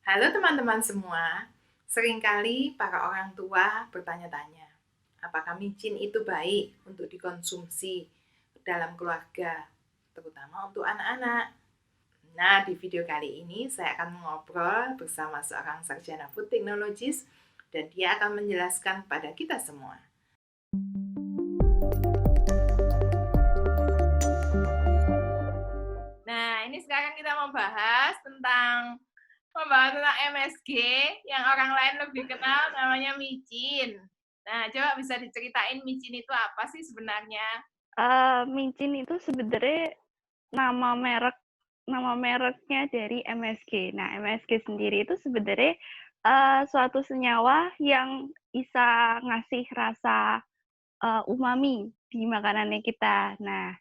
Halo teman-teman semua, seringkali para orang tua bertanya-tanya, apakah micin itu baik untuk dikonsumsi dalam keluarga, terutama untuk anak-anak? Nah, di video kali ini saya akan mengobrol bersama seorang sarjana food technologist dan dia akan menjelaskan pada kita semua. Nah, ini sekarang kita membahas tentang MSG yang orang lain lebih kenal namanya micin. Nah, coba bisa diceritain micin itu apa sih sebenarnya? Micin itu sebenarnya nama mereknya dari MSG. Nah, MSG sendiri itu sebenarnya, suatu senyawa yang bisa ngasih rasa, umami di makanannya kita. Nah,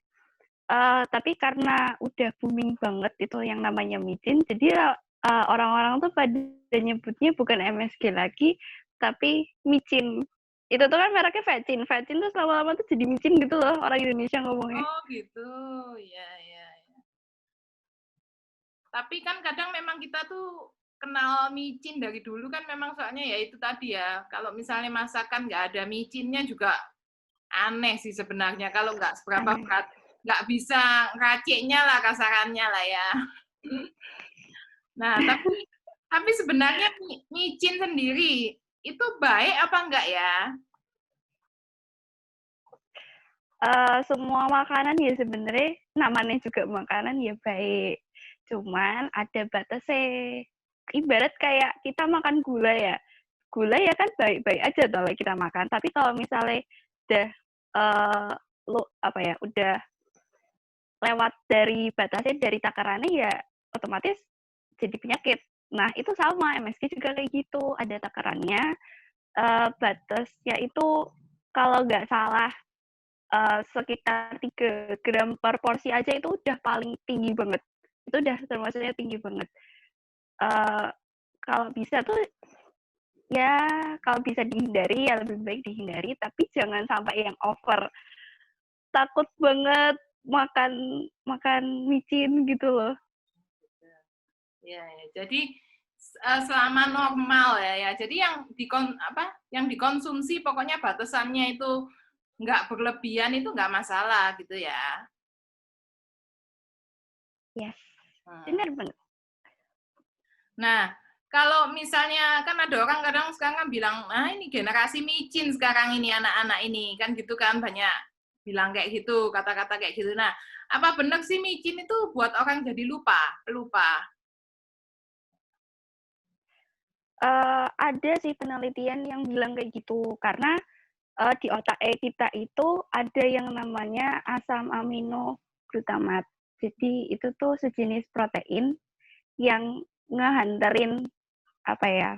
tapi karena udah booming banget itu yang namanya micin, jadi, orang-orang tuh pada nyebutnya bukan MSG lagi, tapi micin. Itu tuh kan mereknya Vetsin. Vetsin tuh lama-lama tuh jadi micin gitu loh, orang Indonesia ngomongnya. Oh gitu, ya ya. Tapi kan kadang memang kita tuh kenal micin dari dulu kan memang soalnya ya itu tadi ya, kalau misalnya masakan nggak ada micinnya juga aneh sih sebenarnya kalau nggak seberapa Aneh. berat, nggak bisa ngeraciknya lah kasarannya lah ya. Nah, tapi sebenarnya micin sendiri itu baik apa enggak ya? Semua makanan ya sebenarnya namanya juga makanan ya baik, cuman ada batasnya. Ibarat kayak kita makan gula ya kan baik-baik aja kalau kita makan, tapi kalau misalnya udah, eee, apa ya, udah lewat dari batasnya, dari takarannya ya otomatis jadi penyakit. Nah, itu sama, MSG juga kayak gitu, ada takarannya, batasnya itu kalau nggak salah sekitar 3 gram per porsi aja itu udah paling tinggi banget. Itu udah termasuknya tinggi banget. Eee, kalau bisa tuh ya kalau bisa dihindari ya lebih baik dihindari, tapi jangan sampai yang over. Takut banget makan makan micin gitu loh. Ya, ya. Jadi selama normal ya. Jadi yang dikonsumsi pokoknya batasannya itu nggak berlebihan itu nggak masalah gitu ya. Yes, Hmm. bener banget. Nah, kalau misalnya kan ada orang kadang sekarang kan bilang, nah ini generasi micin sekarang ini anak-anak ini kan gitu kan banyak bilang kayak gitu kata-kata kayak gitu. Nah, apa benar sih micin itu buat orang jadi lupa, pelupa? Ada sih penelitian yang bilang kayak gitu, karena, di otak kita itu ada yang namanya asam amino glutamat. Jadi itu tuh sejenis protein yang ngehanterin apa ya,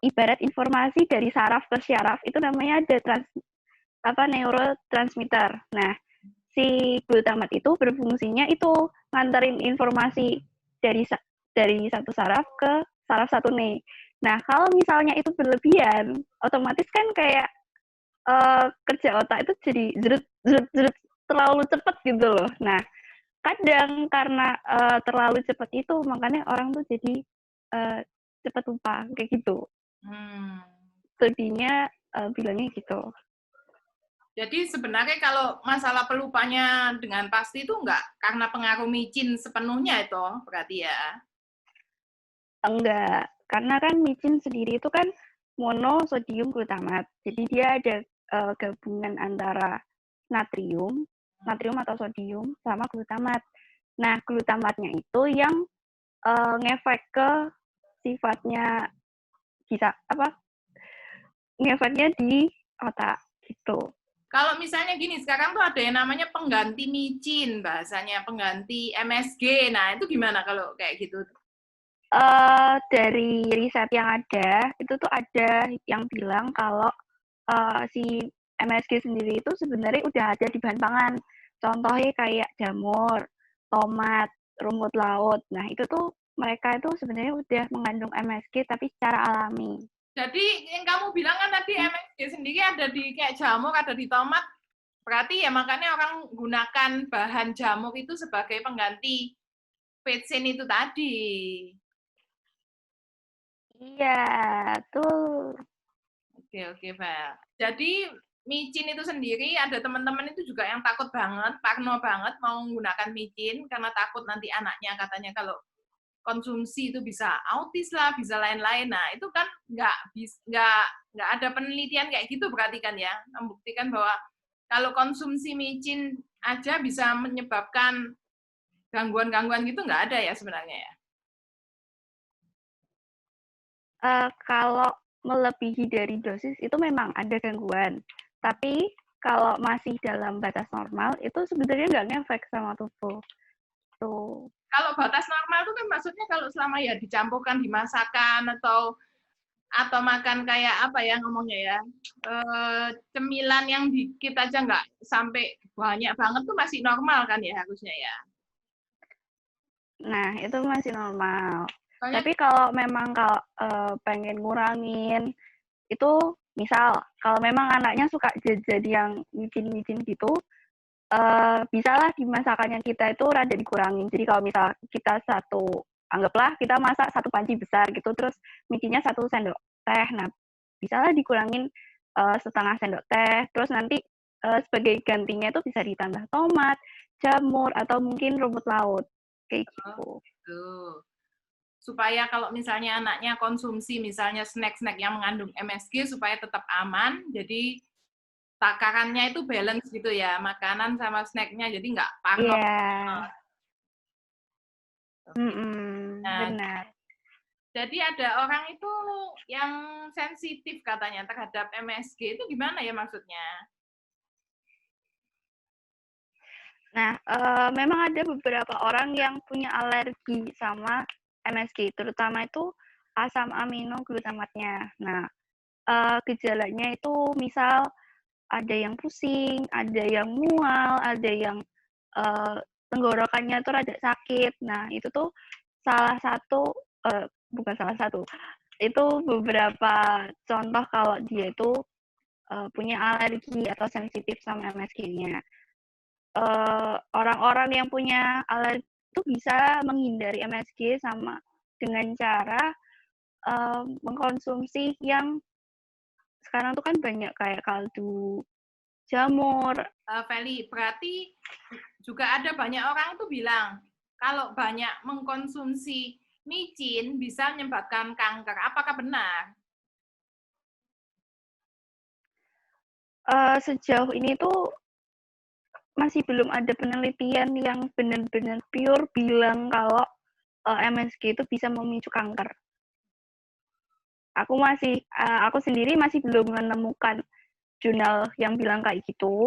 ibarat informasi dari saraf ke syaraf itu namanya ada neurotransmitter. Nah, si glutamat itu berfungsinya itu nganterin informasi dari dari satu saraf ke saraf satu nih. Nah, kalau misalnya itu berlebihan, otomatis kan kayak kerja otak itu jadi zrut zrut zrut terlalu cepat gitu loh. Nah, kadang karena terlalu cepat itu makanya orang tuh jadi cepat lupa kayak gitu. Hmm. Studinya bilangnya gitu. Jadi sebenarnya kalau masalah pelupanya dengan pasti itu enggak karena pengaruh micin sepenuhnya itu berarti ya. Enggak, karena kan micin sendiri itu kan monosodium glutamat. Jadi dia ada gabungan antara natrium, natrium atau sodium sama glutamat. Nah, glutamatnya itu yang ngefek ke sifatnya bisa apa? Ngefeknya di otak gitu. Kalau misalnya gini, sekarang tuh ada yang namanya pengganti micin, bahasanya pengganti MSG. Nah, itu gimana kalau kayak gitu? Dari riset yang ada, itu tuh ada yang bilang kalau si MSG sendiri itu sebenarnya udah ada di bahan pangan. Contohnya kayak jamur, tomat, rumput laut. Nah, itu tuh mereka itu sebenarnya udah mengandung MSG tapi secara alami. Jadi yang kamu bilang kan tadi Hmm. MSG sendiri ada di kayak jamur, ada di tomat. Berarti ya makanya orang gunakan bahan jamur itu sebagai pengganti vetsin itu tadi. Iya, tuh. Oke, oke, Vel. Jadi micin itu sendiri ada teman-teman itu juga yang takut banget, parno banget mau menggunakan micin karena takut nanti anaknya katanya kalau konsumsi itu bisa autis lah, bisa lain-lain. Nah, itu kan nggak ada penelitian kayak gitu berarti kan ya, membuktikan bahwa kalau konsumsi micin aja bisa menyebabkan gangguan-gangguan gitu nggak ada ya sebenarnya ya. Kalau melebihi dari dosis itu memang ada gangguan, tapi kalau masih dalam batas normal itu sebenarnya nggak ngefek sama tubuh. Tuh. Kalau batas normal itu kan maksudnya kalau selama ya dicampurkan di masakan atau makan kayak apa ya ngomongnya ya, cemilan yang dikit aja nggak sampai banyak banget tuh masih normal kan ya harusnya ya. Nah, itu masih normal. Soalnya Tapi kalau memang kalau pengen ngurangin itu, misal kalau memang anaknya suka jajan yang micin-micin gitu, bisalah di masakannya kita itu rada dikurangin. Jadi kalau misal kita anggaplah kita masak satu panci besar gitu, terus micinnya 1 sendok teh. Nah, bisalah dikurangin setengah sendok teh. Terus nanti sebagai gantinya itu bisa ditambah tomat, jamur, atau mungkin rumput laut. Kayak gitu. gitu. Supaya kalau misalnya anaknya konsumsi misalnya snack-snack yang mengandung MSG supaya tetap aman, jadi takarannya itu balance gitu ya, makanan sama snacknya jadi nggak parno. Iya, Gitu. Nah, benar. jadi ada orang itu yang sensitif katanya terhadap MSG itu gimana ya maksudnya? Nah, memang ada beberapa orang yang punya alergi sama MSG, terutama itu asam aminoglutamatnya. Nah, gejalanya itu misal ada yang pusing, ada yang mual, ada yang tenggorokannya tuh rada sakit. Nah, itu tuh salah satu, bukan salah satu, itu beberapa contoh kalau dia itu punya alergi atau sensitif sama MSG-nya. Orang-orang yang punya alergi itu bisa menghindari MSG dengan cara mengkonsumsi yang sekarang tuh kan banyak kayak kaldu jamur. Feli, berarti juga ada banyak orang itu bilang kalau banyak mengkonsumsi micin bisa menyebabkan kanker. Apakah benar? Sejauh ini tuh masih belum ada penelitian yang benar-benar pure bilang kalau MSG itu bisa memicu kanker. Aku sendiri masih belum menemukan jurnal yang bilang kayak gitu.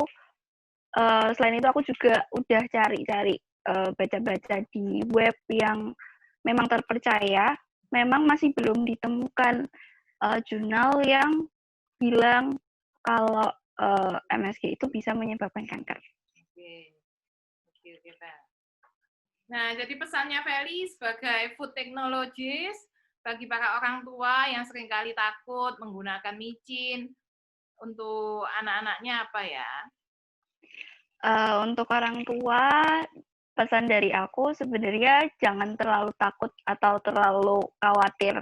Selain itu aku juga udah cari-cari baca-baca di web yang memang terpercaya, memang masih belum ditemukan jurnal yang bilang kalau MSG itu bisa menyebabkan kanker. Oke, oke, oke, Fel. Nah, jadi pesannya Feli sebagai food technologist bagi para orang tua yang seringkali takut menggunakan micin untuk anak-anaknya apa ya? Untuk orang tua, pesan dari aku sebenarnya jangan terlalu takut atau terlalu khawatir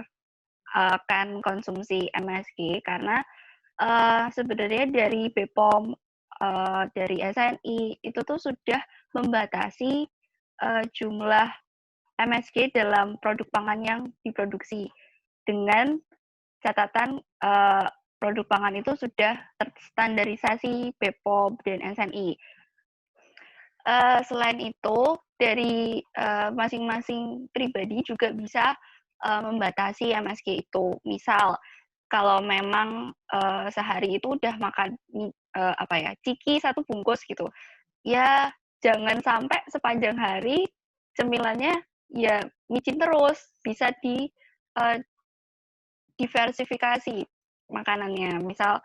akan konsumsi MSG karena sebenarnya dari BPOM, dari SNI itu tuh sudah membatasi jumlah MSG dalam produk pangan yang diproduksi dengan catatan produk pangan itu sudah terstandarisasi BPOM dan SNI. Selain itu, dari masing-masing pribadi juga bisa membatasi MSG itu. Misal, kalau memang sehari itu udah makan ciki 1 bungkus gitu, ya jangan sampai sepanjang hari cemilannya ya micin terus, bisa diversifikasi makanannya. Misal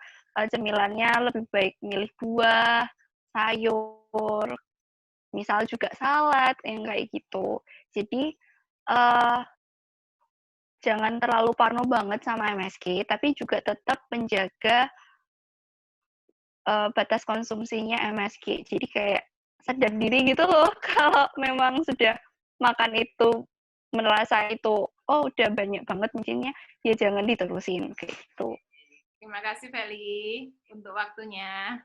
cemilannya lebih baik milih buah, sayur, misal juga salad yang kayak gitu. Jadi jangan terlalu parno banget sama MSG, tapi juga tetap menjaga batas konsumsinya MSG. Jadi kayak sadar diri gitu loh kalau memang sudah makan itu merasa itu oh udah banyak banget micinnya, ya jangan diterusin gitu. Terima kasih Feli untuk waktunya.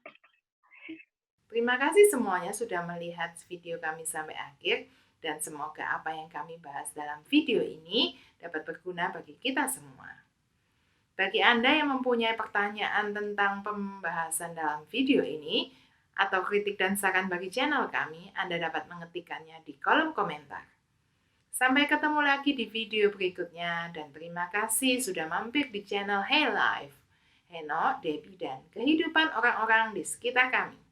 Terima kasih semuanya sudah melihat video kami sampai akhir dan semoga apa yang kami bahas dalam video ini dapat berguna bagi kita semua. Bagi Anda yang mempunyai pertanyaan tentang pembahasan dalam video ini atau kritik dan saran bagi channel kami, Anda dapat mengetikkannya di kolom komentar. Sampai ketemu lagi di video berikutnya dan terima kasih sudah mampir di channel Hey Life, Heno, Debbie, dan kehidupan orang-orang di sekitar kami.